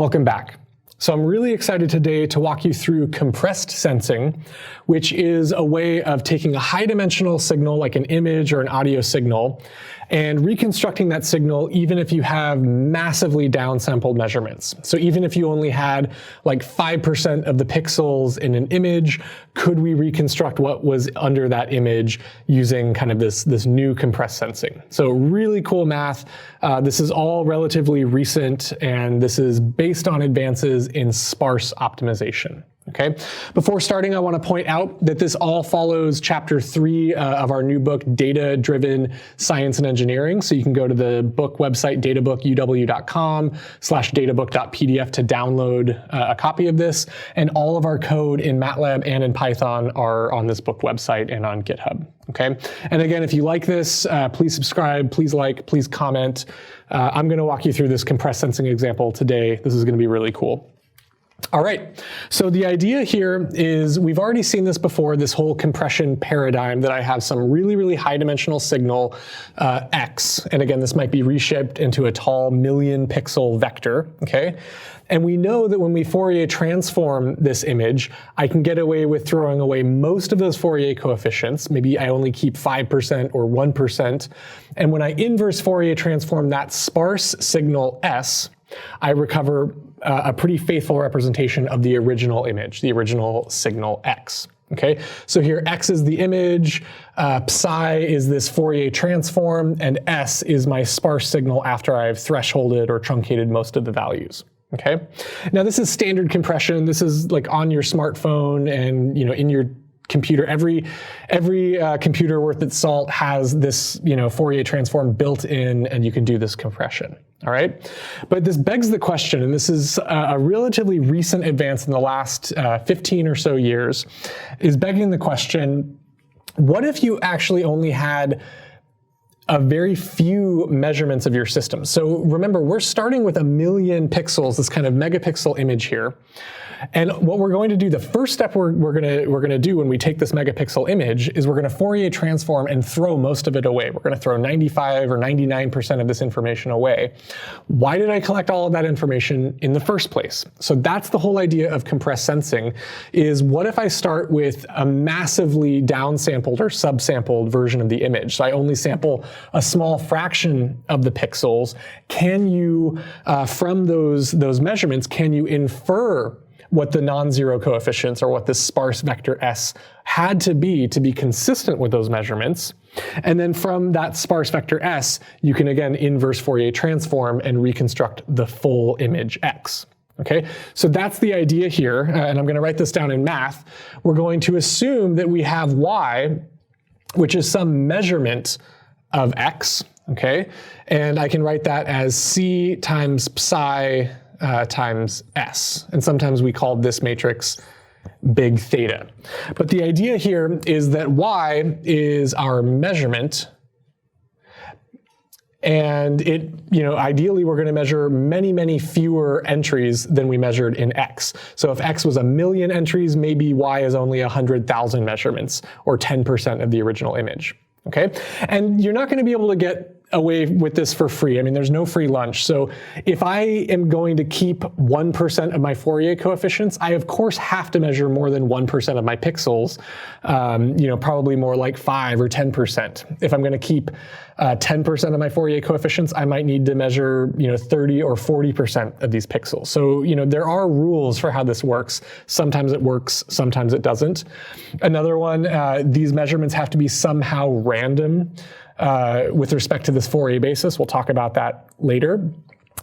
Welcome back. So I'm really excited today to walk you through compressed sensing, which is a way of taking a high-dimensional signal like an image or an audio signal and reconstructing that signal even if you have massively downsampled measurements. So even if you only had like 5% of the pixels in an image, could we reconstruct what was under that image using kind of this new compressed sensing? So really cool math. This is all relatively recent, and this is based on advances in sparse optimization. Okay. Before starting, I want to point out that this all follows chapter 3 of our new book, Data-Driven Science and Engineering. So you can go to the book website, databookuw.com/databook.pdf to download a copy of this. And all of our code in MATLAB and in Python are on this book website and on GitHub. Okay. And again, if you like this, please subscribe, please like, please comment. I'm going to walk you through this compressed sensing example today. This is going to be really cool. All right, so the idea here is we've already seen this before, this whole compression paradigm that I have some really high dimensional signal, X, and again, this might be reshaped into a tall million pixel vector, okay? And we know that when we Fourier transform this image, I can get away with throwing away most of those Fourier coefficients. Maybe I only keep 5% or 1%. And when I inverse Fourier transform that sparse signal S, I recover a pretty faithful representation of the original image, the original signal X. Okay, so here X is the image, psi is this Fourier transform, and S is my sparse signal after I've thresholded or truncated most of the values. Okay, now this is standard compression. This is like on your smartphone and in your computer. Every computer worth its salt has this Fourier transform built in, and you can do this compression. All right, but this begs the question, and this is a relatively recent advance in the last 15 or so years, is begging the question, what if you actually only had a very few measurements of your system? So remember, we're starting with 1 million pixels, this kind of megapixel image here. And what we're going to do, the first step we're going to do when we take this megapixel image is we're going to Fourier transform and throw most of it away. We're going to throw 95 or 99% of this information away. Why did I collect all of that information in the first place? So that's the whole idea of compressed sensing, is what if I start with a massively downsampled or subsampled version of the image? So I only sample a small fraction of the pixels. Can you, from those measurements, can you infer what the non-zero coefficients or what this sparse vector S had to be consistent with those measurements? And then from that sparse vector S, you can again inverse Fourier transform and reconstruct the full image X. Okay, so that's the idea here, and I'm going to write this down in math. We're going to assume that we have Y, which is some measurement of X, okay? And I can write that as C times psi times S. And sometimes we call this matrix big theta. But the idea here is that Y is our measurement. And ideally we're going to measure many fewer entries than we measured in X. So if X was 1 million entries, maybe Y is only 100,000 measurements, or 10% of the original image. Okay? And you're not going to be able to get away with this for free. I mean, there's no free lunch. So if I am going to keep 1% of my Fourier coefficients, I of course have to measure more than 1% of my pixels, probably more like 5 or 10%. If I'm going to keep 10% of my Fourier coefficients, I might need to measure 30 or 40% of these pixels. So there are rules for how this works. Sometimes it works, sometimes it doesn't. Another one, these measurements have to be somehow random. With respect to this Fourier basis. We'll talk about that later.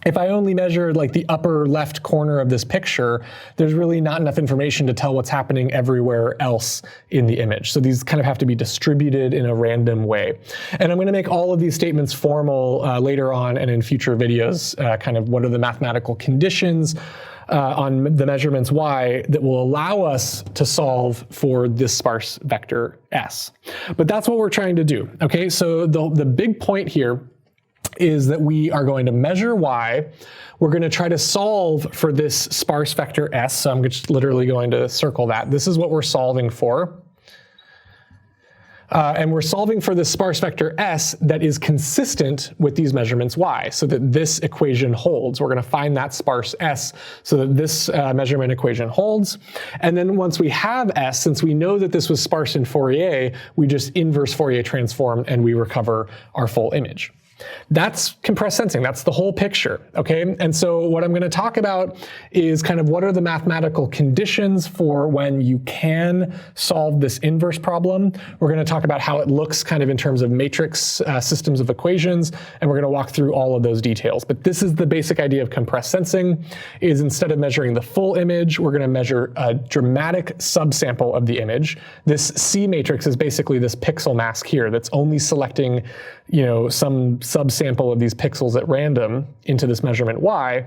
If I only measured like the upper left corner of this picture, there's really not enough information to tell what's happening everywhere else in the image. So these kind of have to be distributed in a random way. And I'm going to make all of these statements formal later on and in future videos, kind of what are the mathematical conditions on the measurements Y that will allow us to solve for this sparse vector S. But that's what we're trying to do. Okay, so the big point here is that we are going to measure Y. We're going to try to solve for this sparse vector S. So I'm just literally going to circle that. This is what we're solving for. And we're solving for this sparse vector S that is consistent with these measurements Y, so that this equation holds. We're going to find that sparse S so that this measurement equation holds. And then once we have S, since we know that this was sparse in Fourier, we just inverse Fourier transform and we recover our full image. That's compressed sensing. That's the whole picture, okay? And so what I'm going to talk about is kind of what are the mathematical conditions for when you can solve this inverse problem. We're going to talk about how it looks kind of in terms of matrix systems of equations, and we're going to walk through all of those details. But this is the basic idea of compressed sensing, is instead of measuring the full image, we're going to measure a dramatic subsample of the image. This C matrix is basically this pixel mask here that's only selecting, you know, some subsample of these pixels at random into this measurement Y.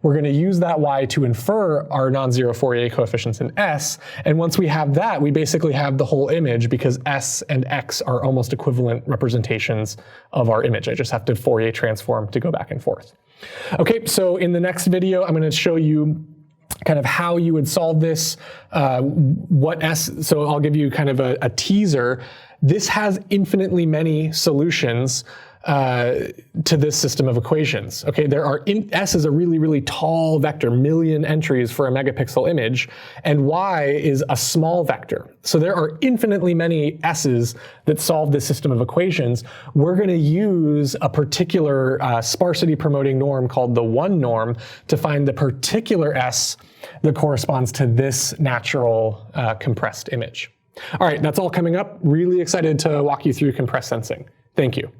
We're going to use that Y to infer our non-zero Fourier coefficients in S. And once we have that, we basically have the whole image because S and X are almost equivalent representations of our image. I just have to Fourier transform to go back and forth. Okay, so in the next video, I'm going to show you kind of how you would solve this, so I'll give you kind of a teaser. This has infinitely many solutions to this system of equations. Okay, S is a really, really tall vector, million entries for a megapixel image, and Y is a small vector. So there are infinitely many S's that solve this system of equations. We're going to use a particular sparsity promoting norm called the 1 norm to find the particular S that corresponds to this natural compressed image. All right, that's all coming up. Really excited to walk you through compressed sensing. Thank you.